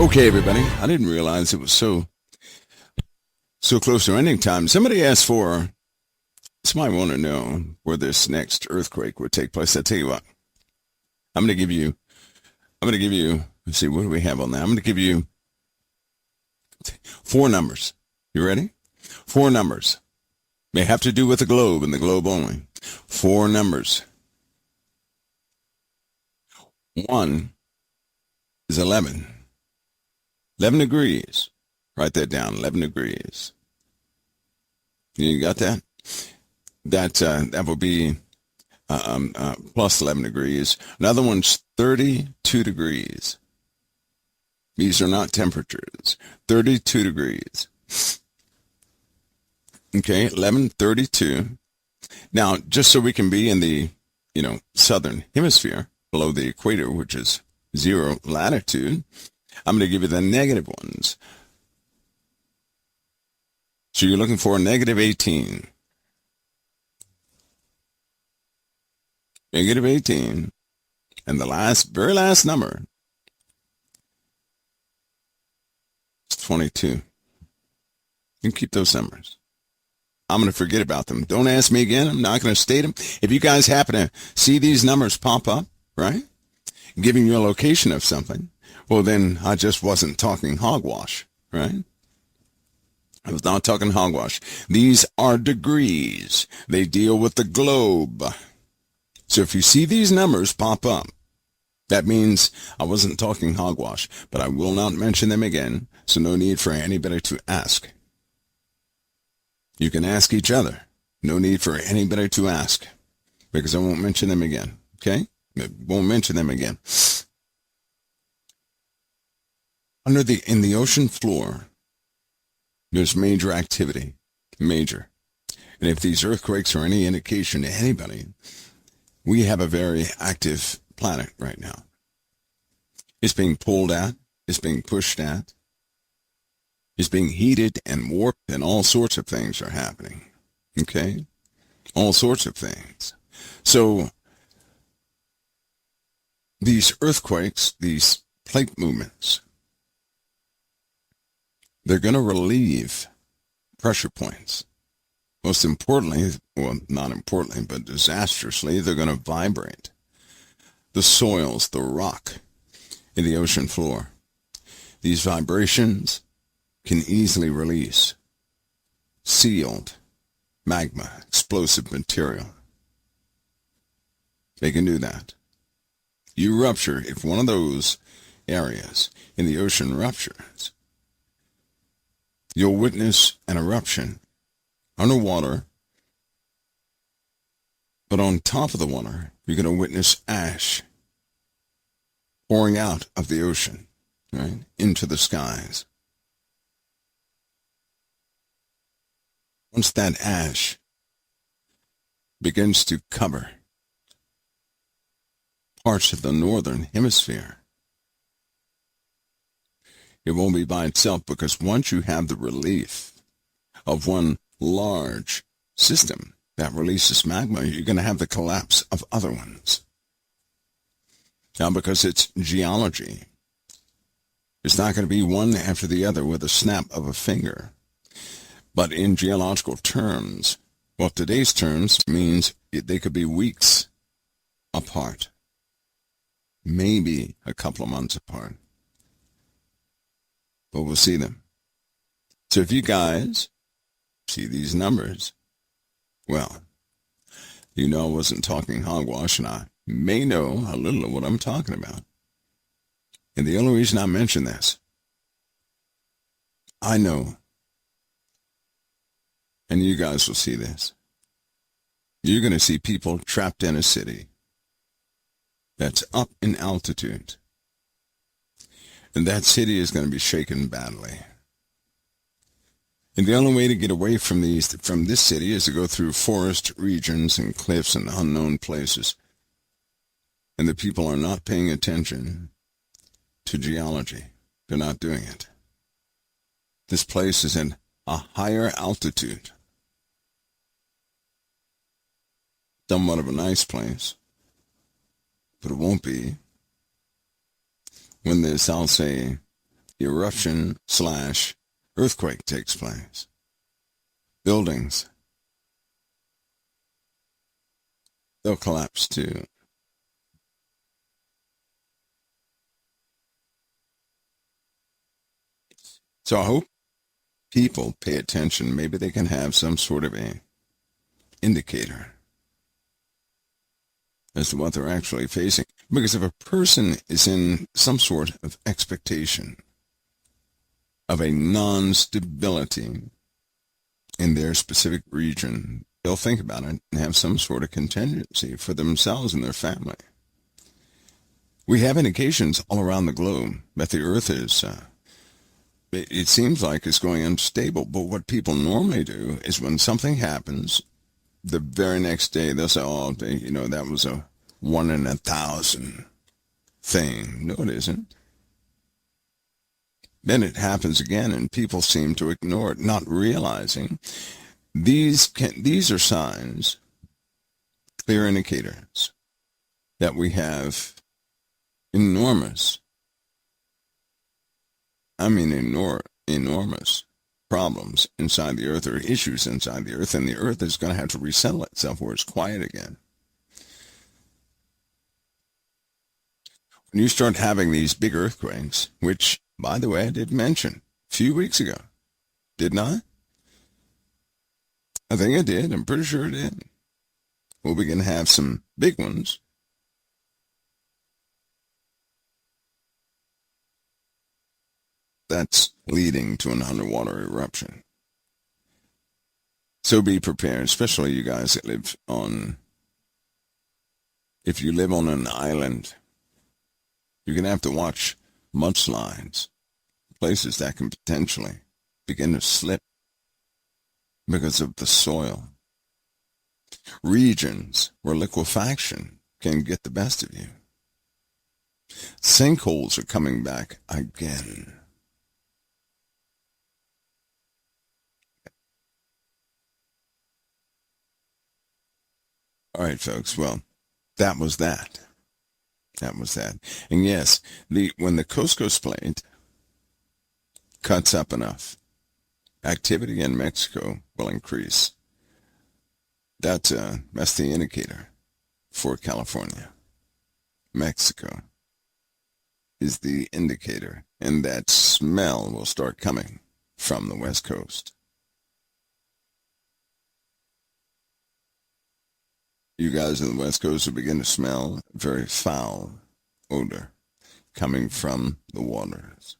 Okay, everybody. I didn't realize it was so close to ending time. Somebody asked for, somebody want to know where this next earthquake would take place. I'll tell you what. I'm going to give you, let's see, what do we have on that? I'm going to give you 4 numbers. You ready? 4 numbers. They have to do with the globe and the globe only. 4 numbers. 1 is 11. 11 degrees. Write that down. 11 degrees. You got that? That will be plus 11 degrees. Another one's 32 degrees. These are not temperatures. 32 degrees. Okay, 11:32. Now, just so we can be in the, southern hemisphere, below the equator, which is 0 latitude, I'm going to give you the negative ones. So you're looking for a negative 18. Negative 18. And the very last number is 22. You can keep those numbers. I'm going to forget about them. Don't ask me again. I'm not going to state them. If you guys happen to see these numbers pop up, right, giving you a location of something, well, then I just wasn't talking hogwash, right? I was not talking hogwash. These are degrees. They deal with the globe. So if you see these numbers pop up, that means I wasn't talking hogwash, but I will not mention them again, so no need for anybody to ask. You can ask each other. No need for anybody to ask, because I won't mention them again, okay? I won't mention them again. In the ocean floor, there's major activity, major. And if these earthquakes are any indication to anybody, we have a very active planet right now. It's being pulled at, it's being pushed at, it's being heated and warped, and all sorts of things are happening. Okay? All sorts of things. So, these earthquakes, these plate movements, they're going to relieve pressure points. Most importantly, well, not importantly, but disastrously, they're going to vibrate the soils, the rock in the ocean floor. These vibrations can easily release sealed magma, explosive material. They can do that. You rupture, if one of those areas in the ocean ruptures, you'll witness an eruption underwater, but on top of the water, you're going to witness ash pouring out of the ocean, right, into the skies. Once that ash begins to cover parts of the northern hemisphere, it won't be by itself, because once you have the relief of one large system that releases magma, you're going to have the collapse of other ones. Now, because it's geology, it's not going to be one after the other with a snap of a finger. But in geological terms, well, today's terms means they could be weeks apart, maybe a couple of months apart. But we'll see them. So if you guys see these numbers, well, you know I wasn't talking hogwash, and I may know a little of what I'm talking about. And the only reason I mention this, I know, and you guys will see this, you're going to see people trapped in a city that's up in altitude. And that city is going to be shaken badly. And the only way to get away from this city is to go through forest regions and cliffs and unknown places. And the people are not paying attention to geology. They're not doing it. This place is in a higher altitude. Somewhat of a nice place, but it won't be when this, I'll say, eruption/earthquake takes place. Buildings, they'll collapse too. So I hope people pay attention. Maybe they can have some sort of a indicator as to what they're actually facing. Because if a person is in some sort of expectation of a non-stability in their specific region, they'll think about it and have some sort of contingency for themselves and their family. We have indications all around the globe that the Earth is, it seems like it's going unstable. But what people normally do is when something happens, the very next day they'll say, oh, that was a 1 in 1,000 thing. No, it isn't. Then it happens again, and people seem to ignore it, not realizing these are signs, clear indicators that we have enormous problems inside the Earth, or issues inside the Earth, and the Earth is going to have to resettle itself where it's quiet again. When you start having these big earthquakes, which, by the way, I did mention a few weeks ago, didn't I? I think I did. I'm pretty sure I did. We'll begin to have some big ones. That's leading to an underwater eruption. So be prepared, especially you guys that live on, if you live on an island, you're going to have to watch mudslides, places that can potentially begin to slip because of the soil. Regions where liquefaction can get the best of you. Sinkholes are coming back again. All right, folks. Well, that was that. And yes, when the Cusco Plate cuts up enough, activity in Mexico will increase. That's the indicator for California. Mexico is the indicator, and that smell will start coming from the West Coast. You guys on the West Coast will begin to smell very foul odor coming from the waters.